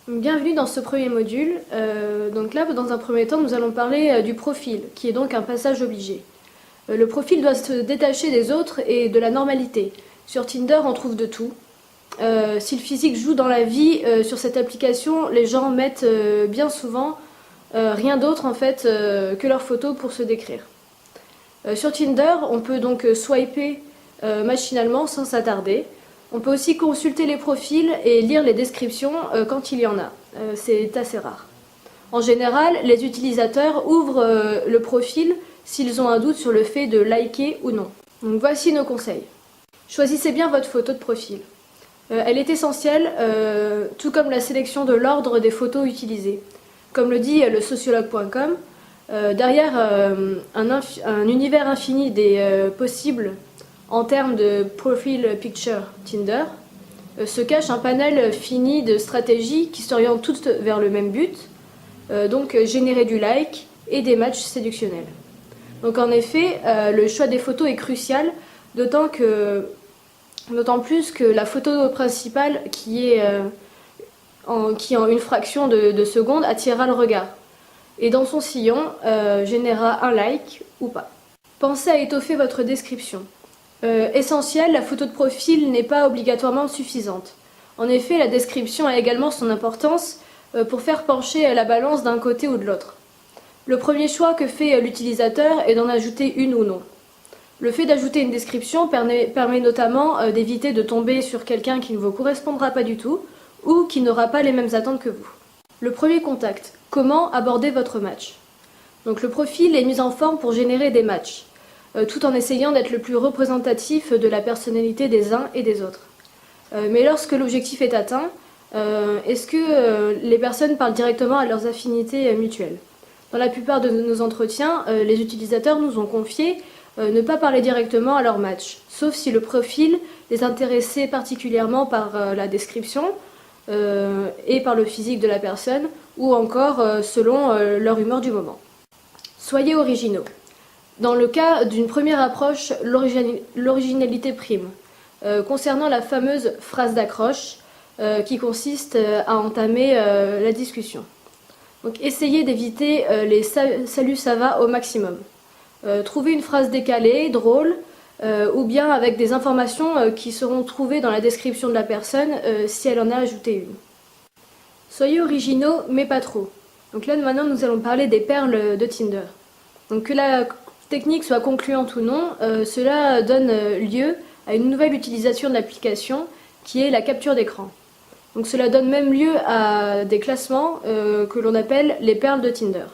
Bienvenue dans ce premier module. Donc là, dans un premier temps, nous allons parler du profil, qui est donc un passage obligé. Le profil doit se détacher des autres et de la normalité. Sur Tinder, on trouve de tout. Si le physique joue dans la vie, sur cette application, les gens mettent bien souvent rien d'autre en fait que leurs photos pour se décrire. Sur Tinder, on peut donc swiper machinalement sans s'attarder. On peut aussi consulter les profils et lire les descriptions quand il y en a. C'est assez rare. En général, les utilisateurs ouvrent le profil s'ils ont un doute sur le fait de liker ou non. Donc voici nos conseils. Choisissez bien votre photo de profil. Elle est essentielle, tout comme la sélection de l'ordre des photos utilisées. Comme le dit le sociologue.com, derrière un univers infini des possibles en termes de profile picture Tinder, se cache un panel fini de stratégies qui s'orientent toutes vers le même but, donc générer du like et des matchs séductionnels. Donc en effet, le choix des photos est crucial, d'autant plus que la photo principale qui en une fraction de seconde attirera le regard, et dans son sillon générera un like ou pas. Pensez à étoffer votre description. Essentiel, la photo de profil n'est pas obligatoirement suffisante. En effet, la description a également son importance pour faire pencher la balance d'un côté ou de l'autre. Le premier choix que fait l'utilisateur est d'en ajouter une ou non. Le fait d'ajouter une description permet notamment d'éviter de tomber sur quelqu'un qui ne vous correspondra pas du tout ou qui n'aura pas les mêmes attentes que vous. Le premier contact. Comment aborder votre match? Donc le profil est mis en forme pour générer des matchs, tout en essayant d'être le plus représentatif de la personnalité des uns et des autres. Mais lorsque l'objectif est atteint, est-ce que les personnes parlent directement à leurs affinités mutuelles? Dans la plupart de nos entretiens, les utilisateurs nous ont confié ne pas parler directement à leur match, sauf si le profil les intéressait particulièrement par la description et par le physique de la personne, ou encore selon leur humeur du moment. Soyez originaux. Dans le cas d'une première approche, l'originalité prime. Concernant la fameuse phrase d'accroche qui consiste à entamer la discussion. Donc essayez d'éviter les salut ça va au maximum. Trouvez une phrase décalée, drôle, ou bien avec des informations qui seront trouvées dans la description de la personne si elle en a ajouté une. Soyez originaux, mais pas trop. Donc là maintenant nous allons parler des perles de Tinder. Donc que la technique soit concluante ou non, cela donne lieu à une nouvelle utilisation de l'application qui est la capture d'écran. Donc cela donne même lieu à des classements que l'on appelle les perles de Tinder.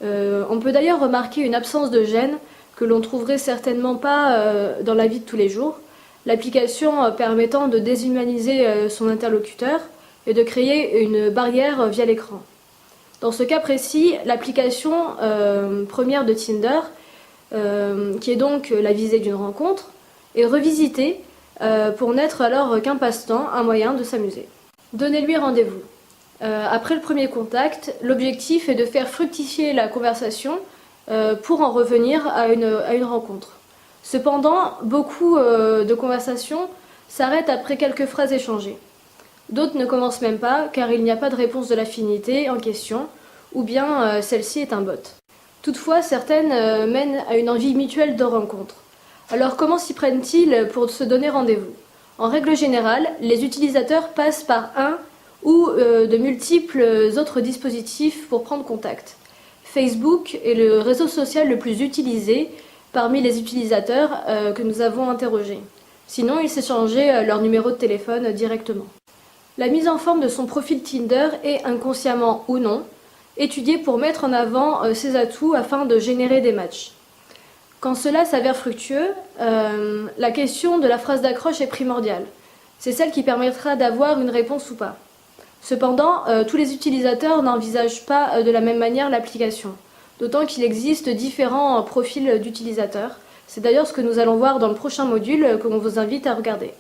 On peut d'ailleurs remarquer une absence de gêne que l'on trouverait certainement pas dans la vie de tous les jours, l'application permettant de déshumaniser son interlocuteur et de créer une barrière via l'écran. Dans ce cas précis, l'application première de Tinder, qui est donc la visée d'une rencontre, est revisitée pour n'être alors qu'un passe-temps, un moyen de s'amuser. Donnez-lui rendez-vous. Après le premier contact, l'objectif est de faire fructifier la conversation pour en revenir à une rencontre. Cependant, beaucoup de conversations s'arrêtent après quelques phrases échangées. D'autres ne commencent même pas car il n'y a pas de réponse de l'affinité en question, ou bien celle-ci est un bot. Toutefois, certaines mènent à une envie mutuelle de rencontre. Alors comment s'y prennent-ils pour se donner rendez-vous? En règle générale, les utilisateurs passent par un ou de multiples autres dispositifs pour prendre contact. Facebook est le réseau social le plus utilisé parmi les utilisateurs que nous avons interrogés. Sinon, ils s'échangeaient leur numéro de téléphone directement. La mise en forme de son profil Tinder est, inconsciemment ou non, étudiée pour mettre en avant ses atouts afin de générer des matchs. Quand cela s'avère fructueux, la question de la phrase d'accroche est primordiale. C'est celle qui permettra d'avoir une réponse ou pas. Cependant, tous les utilisateurs n'envisagent pas de la même manière l'application, d'autant qu'il existe différents profils d'utilisateurs. C'est d'ailleurs ce que nous allons voir dans le prochain module que l'on vous invite à regarder.